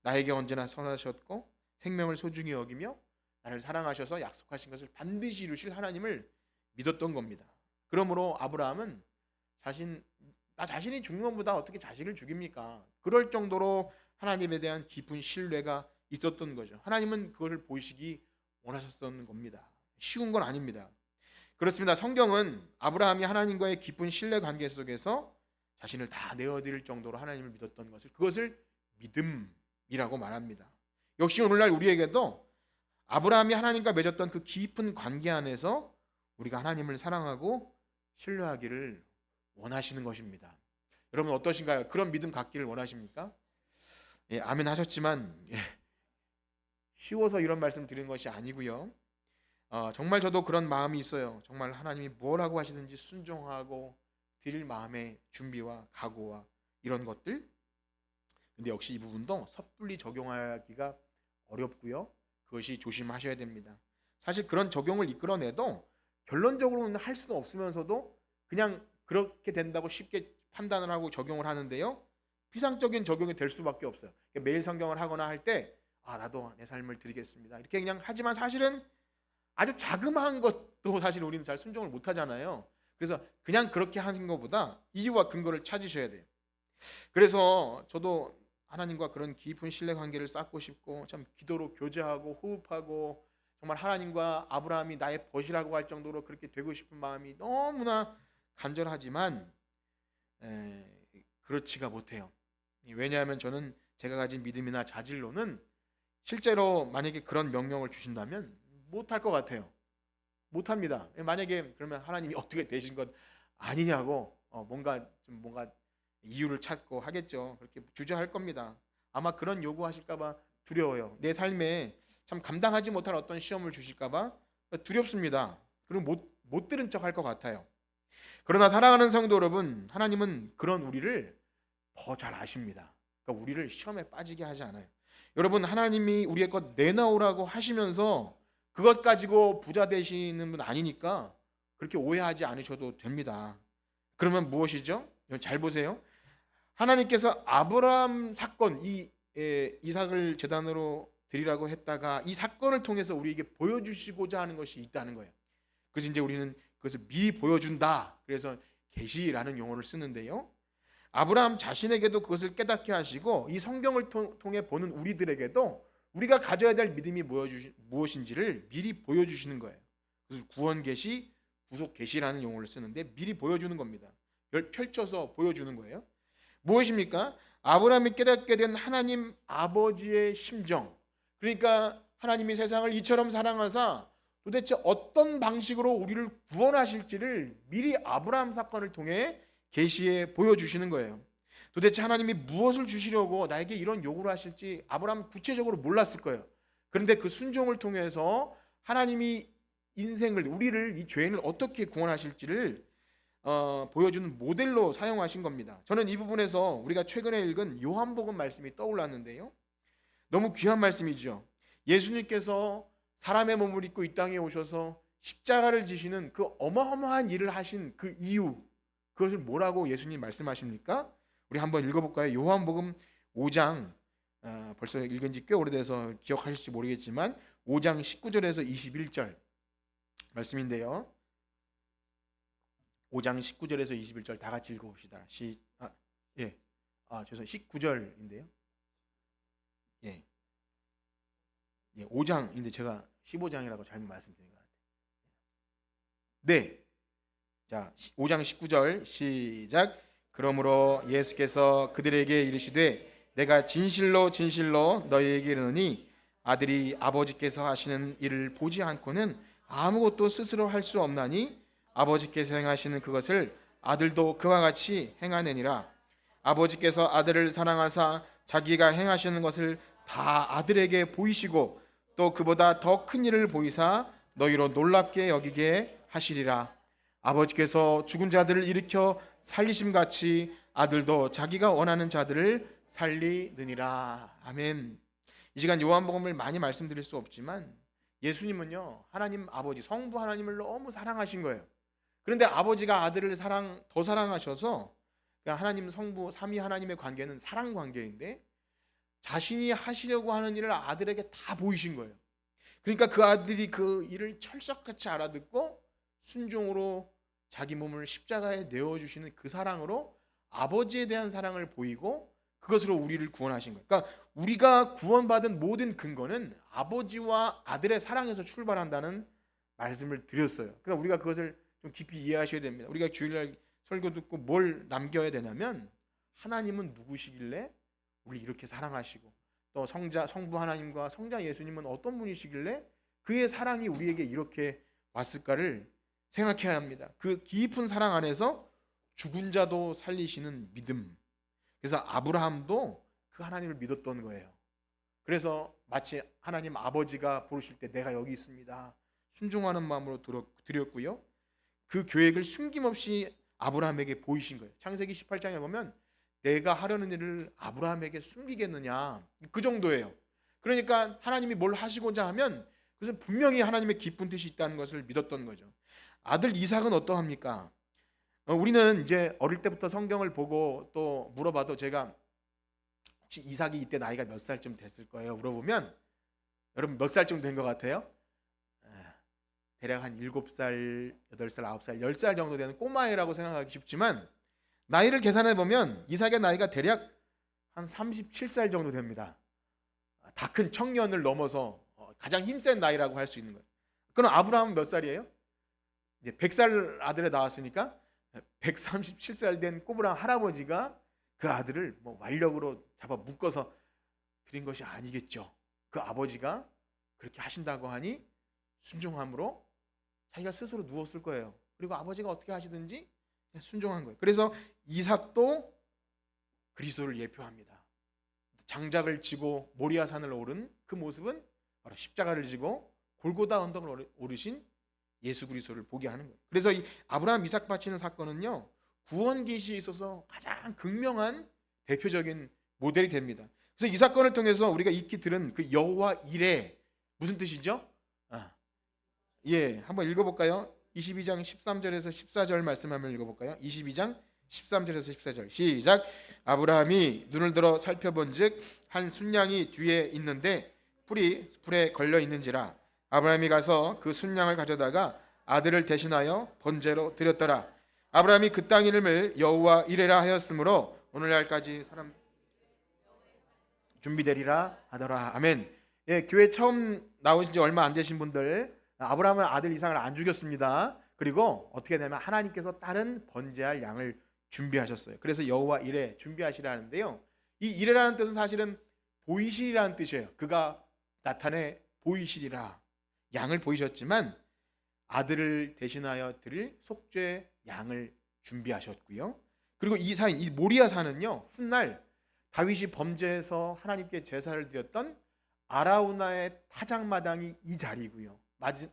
나에게 언제나 선하셨고 생명을 소중히 여기며 나를 사랑하셔서 약속하신 것을 반드시 이루실 하나님을 믿었던 겁니다. 그러므로 아브라함은 나 자신이 죽는 것보다 어떻게 자식을 죽입니까? 그럴 정도로 하나님에 대한 깊은 신뢰가 있었던 거죠. 하나님은 그것을 보시기 원하셨던 겁니다. 쉬운 건 아닙니다. 그렇습니다. 성경은 아브라함이 하나님과의 깊은 신뢰 관계 속에서 자신을 다 내어드릴 정도로 하나님을 믿었던 그것을 믿음이라고 말합니다. 역시 오늘날 우리에게도 아브라함이 하나님과 맺었던 그 깊은 관계 안에서 우리가 하나님을 사랑하고 신뢰하기를 원하시는 것입니다. 여러분 어떠신가요? 그런 믿음 갖기를 원하십니까? 아멘 하셨지만 쉬워서 이런 말씀 드리는 것이 아니고요. 정말 저도 그런 마음이 있어요. 정말 하나님이 뭐라고 하시든지 순종하고 드릴 마음의 준비와 각오와 이런 것들. 근데 역시 이 부분도 섣불리 적용하기가 어렵고요. 그것이 조심하셔야 됩니다. 사실 그런 적용을 이끌어내도 결론적으로는 할 수도 없으면서도 그냥 그렇게 된다고 쉽게 판단을 하고 적용을 하는데요. 피상적인 적용이 될 수밖에 없어요. 매일 성경을 하거나 할 때 나도 내 삶을 드리겠습니다. 이렇게 그냥 하지만 사실은 아주 자그마한 것도 사실 우리는 잘 순종을 못 하잖아요. 그래서 그냥 그렇게 하는 것보다 이유와 근거를 찾으셔야 돼요. 그래서 저도 하나님과 그런 깊은 신뢰 관계를 쌓고 싶고 참 기도로 교제하고 호흡하고 정말 하나님과 아브라함이 나의 벗이라고 할 정도로 그렇게 되고 싶은 마음이 너무나 간절하지만 그렇지가 못해요. 왜냐하면 저는 제가 가진 믿음이나 자질로는 실제로 만약에 그런 명령을 주신다면 못할 것 같아요. 못합니다. 만약에 그러면 하나님이 어떻게 되신 것 아니냐고 뭔가 이유를 찾고 하겠죠. 그렇게 주저할 겁니다. 아마 그런 요구하실까봐 두려워요. 내 삶에 참 감당하지 못할 어떤 시험을 주실까봐 두렵습니다. 그리고 못 들은 척 할 것 같아요. 그러나 사랑하는 성도 여러분, 하나님은 그런 우리를 더 잘 아십니다. 그러니까 우리를 시험에 빠지게 하지 않아요. 여러분, 하나님이 우리의 것 내놓으라고 하시면서 그것 가지고 부자 되시는 분 아니니까 그렇게 오해하지 않으셔도 됩니다. 그러면 무엇이죠? 잘 보세요. 하나님께서 아브라함 사건, 이삭을 제단으로 드리라고 했다가 이 사건을 통해서 우리에게 보여주시고자 하는 것이 있다는 거예요. 그래서 이제 우리는 그것을 미리 보여준다. 그래서 계시라는 용어를 쓰는데요. 아브라함 자신에게도 그것을 깨닫게 하시고 이 성경을 통해 보는 우리들에게도 우리가 가져야 될 믿음이 무엇인지를 미리 보여주시는 거예요. 그래서 구원 계시, 구속 계시라는 용어를 쓰는데 미리 보여주는 겁니다. 펼쳐서 보여주는 거예요. 무엇입니까? 아브라함이 깨닫게 된 하나님 아버지의 심정. 그러니까 하나님이 세상을 이처럼 사랑하사 도대체 어떤 방식으로 우리를 구원하실지를 미리 아브라함 사건을 통해 계시해 보여주시는 거예요. 도대체 하나님이 무엇을 주시려고 나에게 이런 요구를 하실지 아브라함은 구체적으로 몰랐을 거예요. 그런데 그 순종을 통해서 하나님이 우리를 이 죄인을 어떻게 구원하실지를 보여주는 모델로 사용하신 겁니다. 저는 이 부분에서 우리가 최근에 읽은 요한복음 말씀이 떠올랐는데요. 너무 귀한 말씀이죠. 예수님께서 사람의 몸을 입고 이 땅에 오셔서 십자가를 지시는 그 어마어마한 일을 하신 그 이유, 그것을 뭐라고 예수님 말씀하십니까? 우리 한번 읽어볼까요? 요한복음 5장, 벌써 읽은 지 꽤 오래돼서 기억하실지 모르겠지만 5장 19절에서 21절 말씀인데요. 5장 19절에서 21절 다 같이 읽어봅시다. 19절인데요. 5장인데 제가 15장이라고 잘못 말씀드린 것 같아요. 네. 자, 5장 19절 시작. 그러므로 예수께서 그들에게 이르시되 내가 진실로 진실로 너희에게 이르노니 아들이 아버지께서 하시는 일을 보지 않고는 아무것도 스스로 할 수 없나니 아버지께서 행하시는 그것을 아들도 그와 같이 행하느니라. 아버지께서 아들을 사랑하사 자기가 행하시는 것을 다 아들에게 보이시고 또 그보다 더 큰 일을 보이사 너희로 놀랍게 여기게 하시리라. 아버지께서 죽은 자들을 일으켜 살리심같이 아들도 자기가 원하는 자들을 살리느니라. 아멘. 이 시간 요한복음을 많이 말씀드릴 수 없지만 예수님은요, 하나님 아버지 성부 하나님을 너무 사랑하신 거예요. 그런데 아버지가 아들을 더 사랑하셔서 하나님 성부 삼위 하나님의 관계는 사랑 관계인데 자신이 하시려고 하는 일을 아들에게 다 보이신 거예요. 그러니까 그 아들이 그 일을 철석같이 알아듣고 순종으로 자기 몸을 십자가에 내어주시는 그 사랑으로 아버지에 대한 사랑을 보이고 그것으로 우리를 구원하신 거예요. 그러니까 우리가 구원받은 모든 근거는 아버지와 아들의 사랑에서 출발한다는 말씀을 드렸어요. 그러니까 우리가 그것을 좀 깊이 이해하셔야 됩니다. 우리가 주일날 설교 듣고 뭘 남겨야 되냐면 하나님은 누구시길래 우리 이렇게 사랑하시고 또 성부 하나님과 성자 예수님은 어떤 분이시길래 그의 사랑이 우리에게 이렇게 왔을까를 생각해야 합니다. 그 깊은 사랑 안에서 죽은 자도 살리시는 믿음. 그래서 아브라함도 그 하나님을 믿었던 거예요. 그래서 마치 하나님 아버지가 부르실 때 내가 여기 있습니다. 순종하는 마음으로 드렸고요. 그 계획을 숨김없이 아브라함에게 보이신 거예요. 창세기 18장에 보면 내가 하려는 일을 아브라함에게 숨기겠느냐, 그 정도예요. 그러니까 하나님이 뭘 하시고자 하면 그것은 분명히 하나님의 깊은 뜻이 있다는 것을 믿었던 거죠. 아들 이삭은 어떠합니까? 우리는 이제 어릴 때부터 성경을 보고 또 물어봐도 제가 혹시 이삭이 이때 나이가 몇 살쯤 됐을 거예요? 물어보면 여러분 몇 살쯤 된 것 같아요? 대략 한 7살, 8살, 9살, 10살 정도 되는 꼬마애라고 생각하기 쉽지만 나이를 계산해 보면 이삭의 나이가 대략 한 37살 정도 됩니다. 다 큰 청년을 넘어서 가장 힘센 나이라고 할 수 있는 거예요. 그럼 아브라함은 몇 살이에요? 이제 100살 아들에 나왔으니까 137살 된 꼬부랑 할아버지가 그 아들을 뭐 완력으로 잡아 묶어서 드린 것이 아니겠죠. 그 아버지가 그렇게 하신다고 하니 순종함으로 자기가 스스로 누웠을 거예요. 그리고 아버지가 어떻게 하시든지 순종한 거예요. 그래서 이삭도 그리스도를 예표합니다. 장작을 지고 모리아 산을 오른 그 모습은 바로 십자가를 지고 골고다 언덕을 오르신 예수 그리스도를 보게 하는 거예요. 그래서 이 아브라함 이삭 바치는 사건은요, 구원 계시에 있어서 가장 극명한 대표적인 모델이 됩니다. 그래서 이 사건을 통해서 우리가 익히 들은 그 여호와 이레 무슨 뜻이죠? 한번 읽어볼까요? 22장 13절에서 14절 말씀 한번 읽어볼까요? 22장 13절에서 14절 시작. 아브라함이 눈을 들어 살펴본즉 한 순양이 뒤에 있는데 풀이 불에 걸려 있는지라. 아브라함이 가서 그 순양을 가져다가 아들을 대신하여 번제로 드렸더라. 아브라함이 그 땅 이름을 여호와 이레라 하였으므로 오늘날까지 사람 준비되리라 하더라. 아멘. 교회 처음 나오신 지 얼마 안 되신 분들, 아브라함은 아들 이삭을 안 죽였습니다. 그리고 어떻게 되면 하나님께서 다른 번제할 양을 준비하셨어요. 그래서 여호와 이레 준비하시라는데요. 이 이레라는 뜻은 사실은 보이시리라는 뜻이에요. 그가 나타내 보이시리라. 양을 보이셨지만 아들을 대신하여 드릴 속죄 양을 준비하셨고요. 그리고 이 산, 이 모리아 산은요, 훗날 다윗이 범죄해서 하나님께 제사를 드렸던 아라우나의 타작마당이 이 자리고요.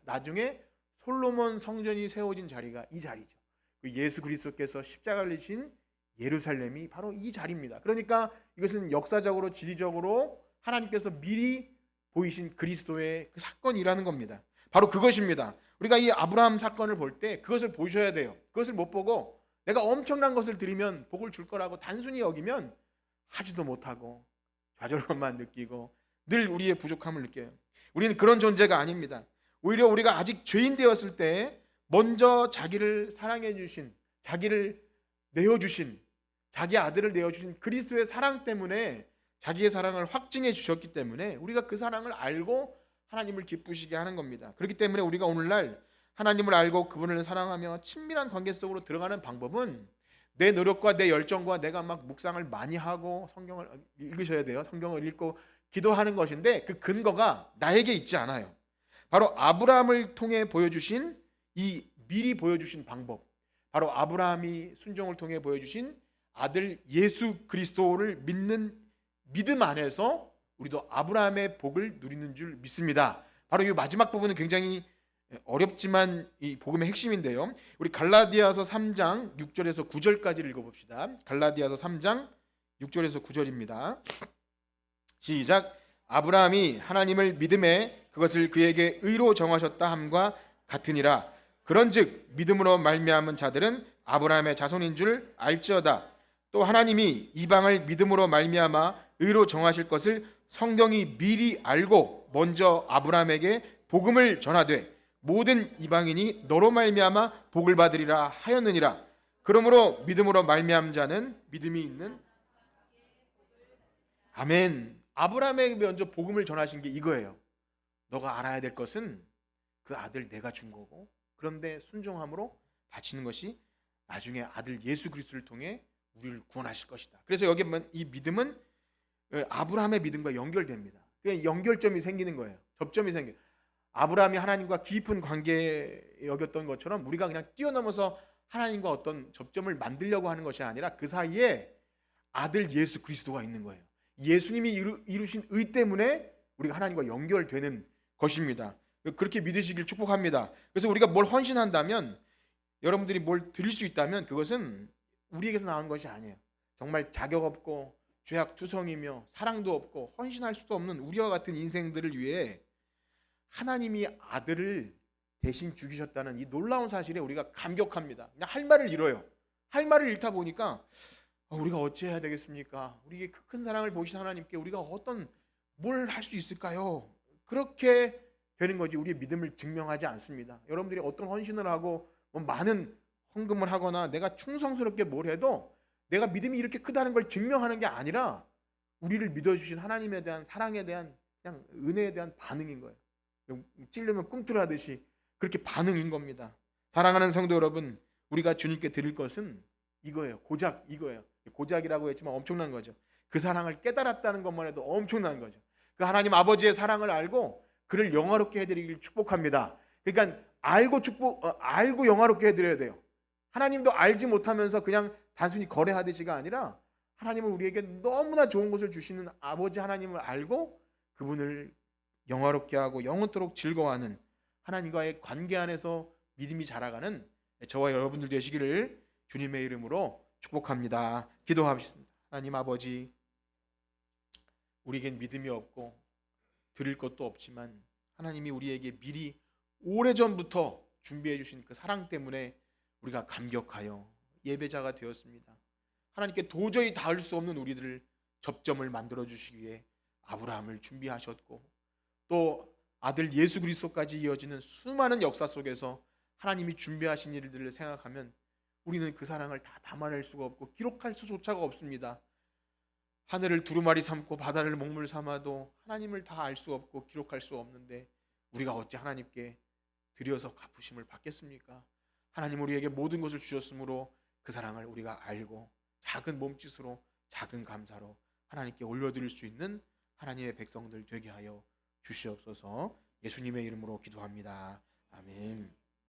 나중에 솔로몬 성전이 세워진 자리가 이 자리죠. 예수 그리스도께서 십자가를 지신 예루살렘이 바로 이 자리입니다. 그러니까 이것은 역사적으로 지리적으로 하나님께서 미리 보이신 그리스도의 그 사건이라는 겁니다. 바로 그것입니다. 우리가 이 아브라함 사건을 볼 때 그것을 보셔야 돼요. 그것을 못 보고 내가 엄청난 것을 드리면 복을 줄 거라고 단순히 여기면 하지도 못하고 좌절감만 느끼고 늘 우리의 부족함을 느껴요. 우리는 그런 존재가 아닙니다. 오히려 우리가 아직 죄인 되었을 때 먼저 자기를 사랑해 주신, 자기를 내어주신, 자기 아들을 내어주신 그리스도의 사랑 때문에 자기의 사랑을 확증해 주셨기 때문에 우리가 그 사랑을 알고 하나님을 기쁘시게 하는 겁니다. 그렇기 때문에 우리가 오늘날 하나님을 알고 그분을 사랑하며 친밀한 관계 속으로 들어가는 방법은 내 노력과 내 열정과 내가 막 묵상을 많이 하고 성경을 읽으셔야 돼요. 성경을 읽고 기도하는 것인데 그 근거가 나에게 있지 않아요. 바로 아브라함을 통해 보여주신 이 미리 보여주신 방법, 바로 아브라함이 순종을 통해 보여주신 아들 예수 그리스도를 믿는 믿음 안에서 우리도 아브라함의 복을 누리는 줄 믿습니다. 바로 이 마지막 부분은 굉장히 어렵지만 이 복음의 핵심인데요. 우리 갈라디아서 3장 6절에서 9절까지 읽어봅시다. 갈라디아서 3장 6절에서 9절입니다. 시작. 아브라함이 하나님을 믿음에 그것을 그에게 의로 정하셨다 함과 같으니라. 그런즉 믿음으로 말미암은 자들은 아브라함의 자손인 줄 알지어다. 또 하나님이 이방을 믿음으로 말미암아 의로 정하실 것을 성경이 미리 알고 먼저 아브라함에게 복음을 전하되 모든 이방인이 너로 말미암아 복을 받으리라 하였느니라. 그러므로 믿음으로 말미암은 자는 믿음이 있는 아멘. 아브라함에게 먼저 복음을 전하신 게 이거예요. 너가 알아야 될 것은 그 아들 내가 준 거고, 그런데 순종함으로 바치는 것이 나중에 아들 예수 그리스도를 통해 우리를 구원하실 것이다. 그래서 여기 이 믿음은 아브라함의 믿음과 연결됩니다. 연결점이 생기는 거예요. 접점이 생겨요. 아브라함이 하나님과 깊은 관계 여겼던 것처럼 우리가 그냥 뛰어넘어서 하나님과 어떤 접점을 만들려고 하는 것이 아니라 그 사이에 아들 예수 그리스도가 있는 거예요. 예수님이 이루신 의 때문에 우리가 하나님과 연결되는 것입니다. 그렇게 믿으시길 축복합니다. 그래서 우리가 뭘 헌신한다면, 여러분들이 뭘 드릴 수 있다면 그것은 우리에게서 나온 것이 아니에요. 정말 자격 없고 죄악투성이며 사랑도 없고 헌신할 수도 없는 우리와 같은 인생들을 위해 하나님이 아들을 대신 죽이셨다는 이 놀라운 사실에 우리가 감격합니다. 그냥 할 말을 잃어요. 할 말을 잃다 보니까 우리가 어찌해야 되겠습니까? 우리에게 큰 사랑을 보이신 하나님께 우리가 뭘 할 수 있을까요? 그렇게 되는 거지 우리의 믿음을 증명하지 않습니다. 여러분들이 어떤 헌신을 하고 많은 헌금을 하거나 내가 충성스럽게 뭘 해도 내가 믿음이 이렇게 크다는 걸 증명하는 게 아니라 우리를 믿어주신 하나님에 대한 사랑에 대한 그냥 은혜에 대한 반응인 거예요. 찔르면 꿈틀하듯이 그렇게 반응인 겁니다. 사랑하는 성도 여러분, 우리가 주님께 드릴 것은 이거예요. 고작 이거예요. 고작이라고 했지만 엄청난 거죠. 그 사랑을 깨달았다는 것만 해도 엄청난 거죠. 그 하나님 아버지의 사랑을 알고 그를 영화롭게 해드리길 축복합니다. 그러니까 알고 영화롭게 해드려야 돼요. 하나님도 알지 못하면서 그냥 단순히 거래하듯이가 아니라 하나님은 우리에게 너무나 좋은 것을 주시는 아버지 하나님을 알고 그분을 영화롭게 하고 영원토록 즐거워하는 하나님과의 관계 안에서 믿음이 자라가는 저와 여러분들 되시기를 주님의 이름으로 축복합니다. 기도하겠습니다. 하나님 아버지, 우리에겐 믿음이 없고 드릴 것도 없지만 하나님이 우리에게 미리 오래전부터 준비해 주신 그 사랑 때문에 우리가 감격하여 예배자가 되었습니다. 하나님께 도저히 닿을 수 없는 우리들을 접점을 만들어 주시기 위해 아브라함을 준비하셨고 또 아들 예수 그리스도까지 이어지는 수많은 역사 속에서 하나님이 준비하신 일들을 생각하면 우리는 그 사랑을 다 담아낼 수가 없고 기록할 수조차가 없습니다. 하늘을 두루마리 삼고 바다를 먹물 삼아도 하나님을 다 알 수 없고 기록할 수 없는데 우리가 어찌 하나님께 드려서 갚으심을 받겠습니까? 하나님 우리에게 모든 것을 주셨으므로 그 사랑을 우리가 알고 작은 몸짓으로 작은 감사로 하나님께 올려드릴 수 있는 하나님의 백성들 되게 하여 주시옵소서. 예수님의 이름으로 기도합니다. 아멘.